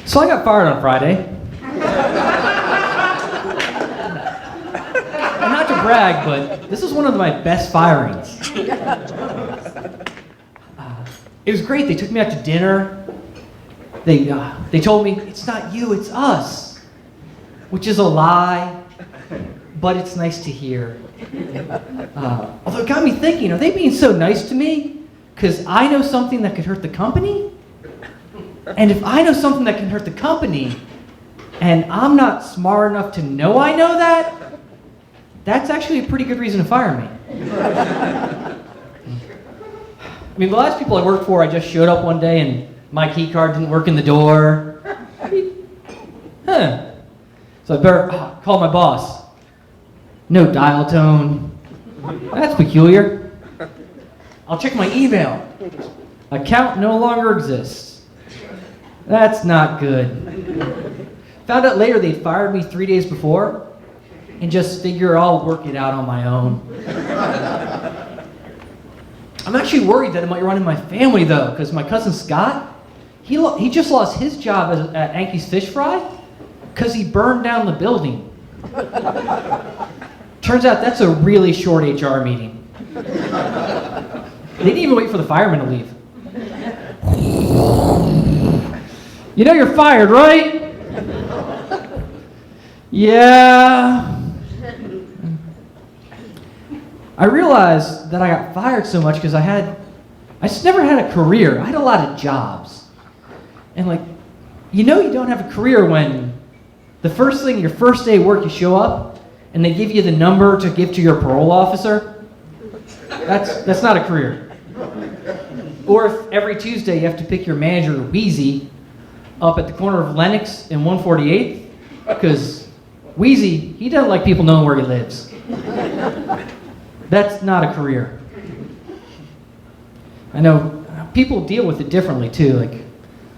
So I got fired on Friday. And not to brag, but this is one of my best firings. It was great. They took me out to dinner. They told me, it's not you, it's us. Which is a lie, but it's nice to hear. Although it got me thinking, are they being so nice to me because I know something that could hurt the company? And if I know something that can hurt the company, and I'm not smart enough to know I know that, that's actually a pretty good reason to fire me. I mean, the last people I worked for, I just showed up one day and my key card didn't work in the door. So I better call my boss. No dial tone. That's peculiar. I'll check my email. Account no longer exists. That's not good. Found out later they'd fired me 3 days before and just figure I'll work it out on my own. I'm actually worried that it might run in my family though, because my cousin Scott, he just lost his job at Anky's Fish Fry because he burned down the building. Turns out that's a really short HR meeting. They didn't even wait for the fireman to leave. You know you're fired, right? Yeah. I realized that I got fired so much because I just never had a career. I had a lot of jobs. And you don't have a career when the first thing, your first day of work, you show up and they give you the number to give to your parole officer. That's not a career. Or if every Tuesday you have to pick your manager, Wheezy, up at the corner of Lenox and 148th, because Wheezy, he doesn't like people knowing where he lives. That's not a career. I know people deal with it differently too. Like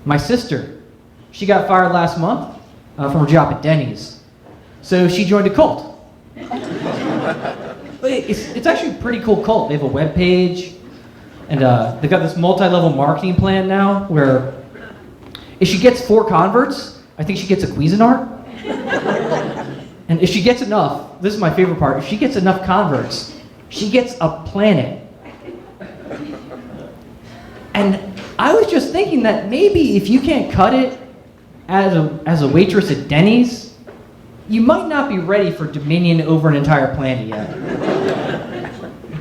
my sister, she got fired last month from her job at Denny's. So she joined a cult. It's actually a pretty cool cult. They have a web page, and they've got this multi-level marketing plan now where if she gets 4 converts, I think she gets a Cuisinart. And if she gets enough, this is my favorite part, if she gets enough converts, she gets a planet. And I was just thinking that maybe if you can't cut it as a waitress at Denny's, you might not be ready for dominion over an entire planet yet.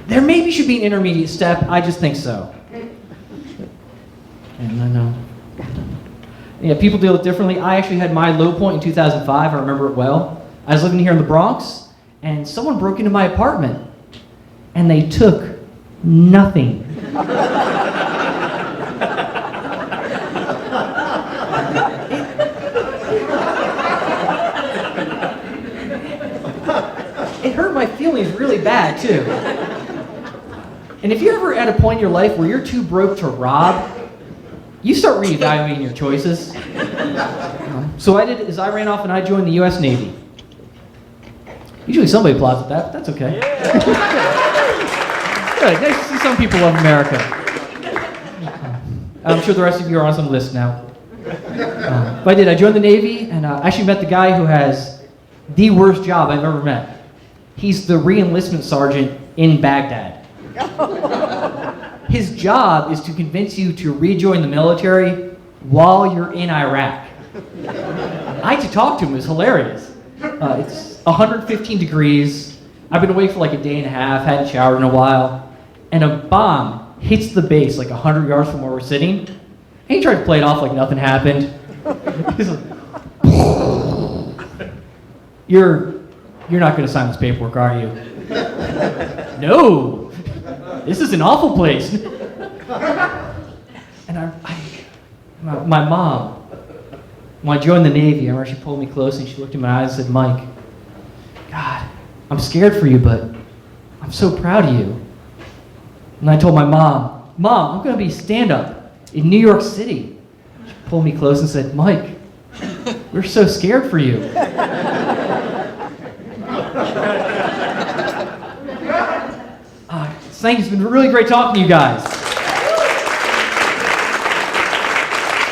There maybe should be an intermediate step, I just think so. And I know. Yeah, people deal with it differently. I actually had my low point in 2005, I remember it well. I was living here in the Bronx, and someone broke into my apartment, and they took nothing. It hurt my feelings really bad, too. And if you're ever at a point in your life where you're too broke to rob, you start reevaluating your choices. So what I did is I ran off and I joined the U.S. Navy. Usually somebody applauds at that, but that's okay. Yeah. Good, nice to see some people love America. I'm sure the rest of you are on some list now. But I did, I joined the Navy, and I actually met the guy who has the worst job I've ever met. He's the re-enlistment sergeant in Baghdad. His job is to convince you to rejoin the military while you're in Iraq. I had to talk to him, it was hilarious. It's 115 degrees, I've been awake for like a day and a half, hadn't showered in a while, and a bomb hits the base like 100 yards from where we're sitting, and he tried to play it off like nothing happened. He's like, you're not going to sign this paperwork, are you? No, this is an awful place. And my mom, when I joined the Navy, I remember she pulled me close and she looked in my eyes and said, Mike, God, I'm scared for you, but I'm so proud of you. And I told my mom, I'm going to be stand-up in New York City. She pulled me close and said, Mike, we're so scared for you. Thank you. It's been really great talking to you guys.